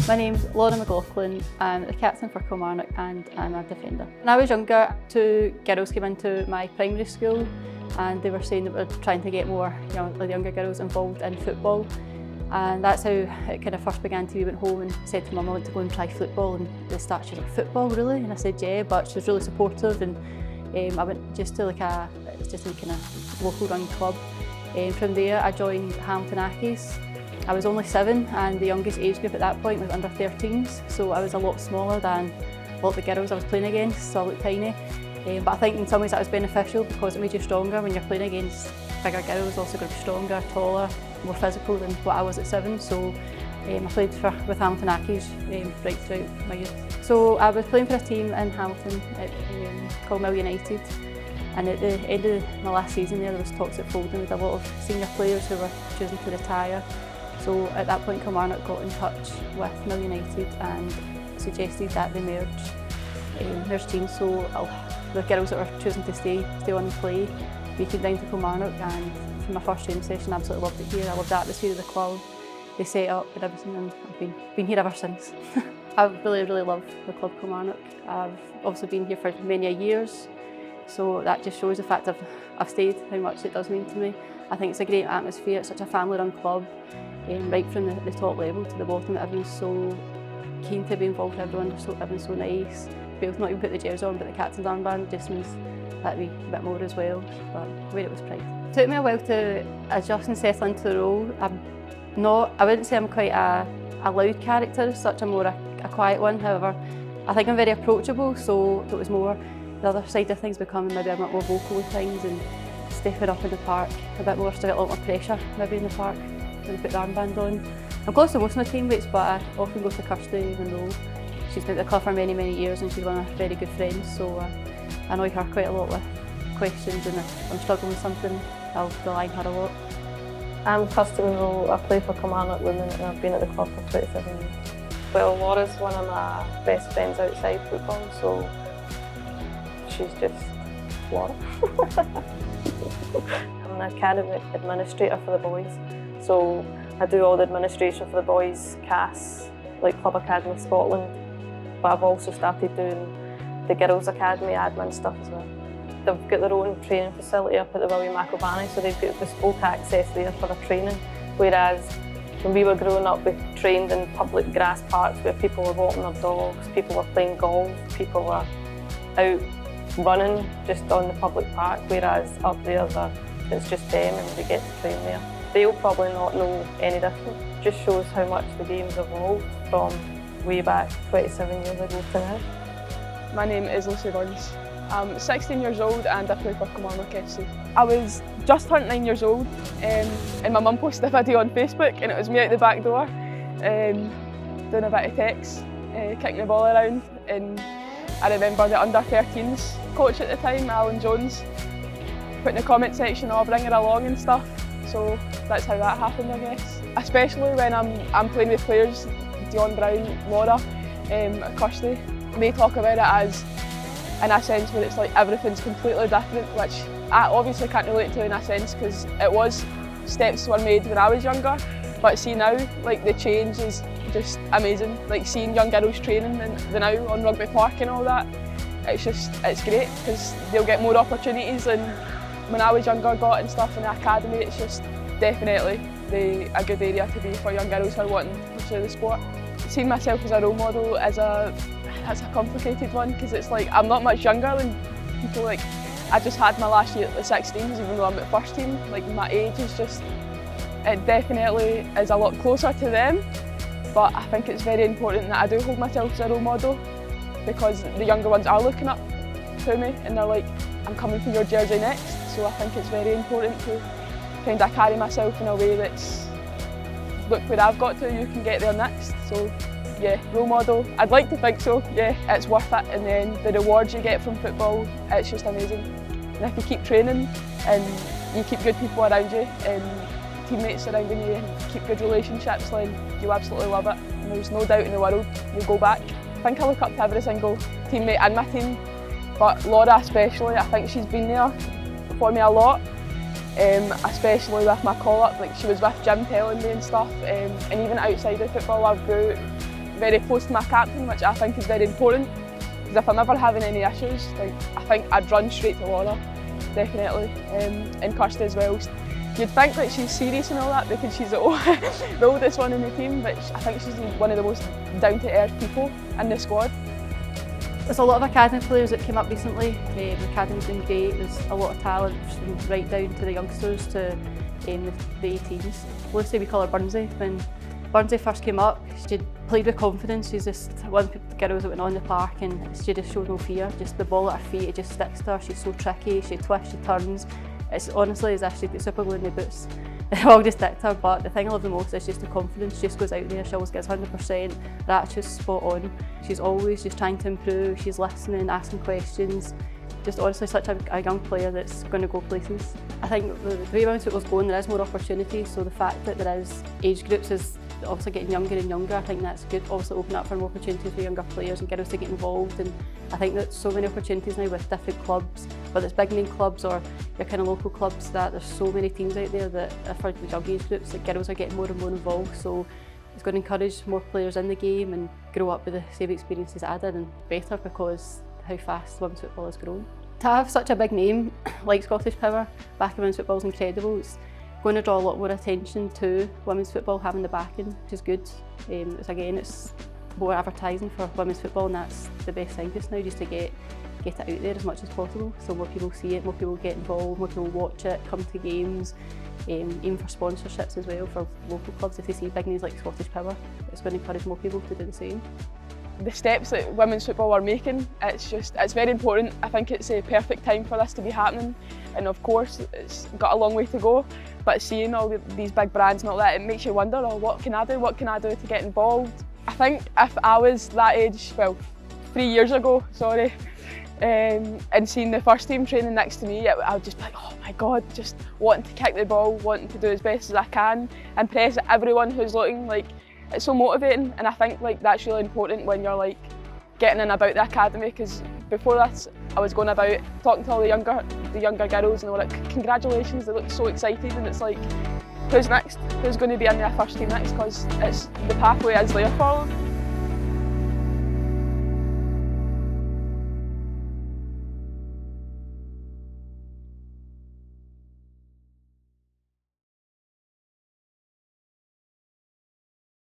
My name's Laura McLaughlin, I'm the captain for Kilmarnock and I'm a defender. When I was younger, 2 girls came into my primary school and they were saying that we're trying to get more younger girls involved in football. And that's how it kind of first began to be. We went home and said to Mum, I want to go and try football. And at the start she was like, football really? And I said, yeah, but she was really supportive. And I went just to it's just a kind of local run club. From there I joined Hamilton Accies. I was only 7 and the youngest age group at that point was under 13s. So I was a lot smaller than a lot of the girls I was playing against, so I looked tiny. But I think in some ways that was beneficial because it made you stronger when you're playing against bigger girls, also going to be stronger, taller, more physical than what I was at 7. So I played with Hamilton Accies right throughout my youth. So I was playing for a team in Hamilton called Mill United. And at the end of my last season there was talks at folding with a lot of senior players who were choosing to retire. So at that point Kilmarnock got in touch with Mill United and suggested that they merge teams. So the girls that were choosing to stay on and play, we came down to Kilmarnock, and from my first training session I absolutely loved it here. I loved the atmosphere of the club, the set-up and everything, and I've been here ever since. I really love the club Kilmarnock. I've also been here for many years, so that just shows the fact I've stayed, how much it does mean to me. I think it's a great atmosphere, it's such a family-run club, right from the top level to the bottom. Everyone's so keen to be involved with everyone, everyone's so nice. Be able to not even put the jersey on, but the captain's armband just means that wee bit more as well, but where it was pride. It took me a while to adjust and settle into the role. I wouldn't say I'm quite a loud character as such, I'm more a quiet one. However, I think I'm very approachable, so it was more the other side of things, becoming maybe a bit more vocal with things and stepping up in the park a bit more, so I get a lot more pressure maybe in the park when I put the armband on. I'm close to most of my teammates, but I often go to Kirsty Munro. She's been at the club for many years and she's one of my very good friends, so I annoy her quite a lot with questions, and if I'm struggling with something, I'll rely on her a lot. I'm Kirsty Munro. I play for Kilmarnock Women and I've been at the club for 27 years. Well, Laura's one of my best friends outside football, so she's just Laura. I'm an academy administrator for the boys, so I do all the administration for the boys' CAS, like Club Academy Scotland, but I've also started doing the girls' academy admin stuff as well. They've got their own training facility up at the William McIlvanney, so they've got bespoke access there for their training, whereas when we were growing up we trained in public grass parks where people were walking their dogs, people were playing golf, people were out running just on the public park, whereas up there it's just them and they get to train there. They'll probably not know any different. It just shows how much the game's evolved from way back 27 years ago to now. My name is Lucie Burns. I'm 16 years old and I play for Kilmarnock WFC. I was just turned 9 years old and my mum posted a video on Facebook and it was me out the back door doing a bit of text, kicking the ball around, and I remember the under 13s coach at the time, Alan Jones, put in the comment section, oh, bring her along and stuff. So that's how that happened, I guess. Especially when I'm playing with players, Dion Brown, Laura, Kirsty. They talk about it as in a sense where it's like everything's completely different, which I obviously can't relate to in a sense because it was steps were made when I was younger. But see now, like the change is just amazing. Like seeing young girls training the now on Rugby Park and all that, it's great because they'll get more opportunities than when I was younger got and stuff in the academy. It's just definitely a good area to be for young girls who are wanting to pursue the sport. Seeing myself as a role model that's a complicated one because it's like I'm not much younger than people. Like I just had my last year at the 16s, even though I'm at first team. Like my age is just, it definitely is a lot closer to them. But I think it's very important that I do hold myself as a role model because the younger ones are looking up to me and they're like, I'm coming for your jersey next. So I think it's very important to kind of carry myself in a way that's, look where I've got to, you can get there next. So yeah, role model, I'd like to think so, yeah, it's worth it. And then the rewards you get from football, it's just amazing. And if you keep training and you keep good people around you and teammates surrounding you and keep good relationships, then you'll absolutely love it. And there's no doubt in the world you'll go back. I think I look up to every single teammate in my team, but Laura especially, I think she's been there for me a lot, especially with my call-up. Like she was with Jim telling me and stuff, and even outside of football I've grew very close to my captain, which I think is very important. Because if I'm ever having any issues, like, I think I'd run straight to Laura, definitely, and Kirsty as well. You'd think that she's serious and all that because she's the oldest one in the team, but I think she's one of the most down-to-earth people in the squad. There's a lot of academy players that came up recently. The academy's been great. There's a lot of talent from right down to the youngsters to the 18s. Lucie, we call her Burnsy. When Burnsy first came up, she played with confidence. She's just one of the girls that went on the park and she just showed no fear. Just the ball at her feet, it just sticks to her. She's so tricky, she twists, she turns. It's honestly as if she's got super glue in the boots. It all just stick to her, but the thing I love the most is just the confidence. She just goes out there, she always gets 100%, that's just spot on. She's always just trying to improve, she's listening, asking questions. Just honestly such a young player that's going to go places. I think the way women's football's going, there is more opportunities, so the fact that there is age groups is obviously getting younger and younger. I think that's good, obviously opening up for more opportunities for younger players and girls to get involved, and I think there's so many opportunities now with different clubs, whether it's big name clubs or your kind of local clubs, that there's so many teams out there that are for the young age groups that girls are getting more and more involved, so it's going to encourage more players in the game and grow up with the same experiences I did and better because how fast women's football has grown. To have such a big name like ScottishPower back in women's football is incredible. It's going to draw a lot more attention to women's football having the backing, which is good. It's more advertising for women's football, and that's the best thing just now, just to get it out there as much as possible, so more people see it, more people get involved, more people watch it, come to games, even for sponsorships as well for local clubs. If they see big names like ScottishPower, it's going to encourage more people to do the same. The steps that women's football are making, it's very important. I think it's a perfect time for this to be happening, and of course it's got a long way to go, but seeing all these big brands and all that, it makes you wonder, oh, what can I do to get involved? I think if I was that age, well, 3 years ago, sorry, and seeing the first team training next to me, I would just be like, oh my God, just wanting to kick the ball, wanting to do as best as I can, impress everyone who's looking. Like, it's so motivating, and I think like that's really important when you're like getting in about the academy, because before that I was going about talking to all the younger girls and they were like, congratulations, they look so excited, and it's like, who's next? Who's going to be in their first team next? Because the pathway is there for them.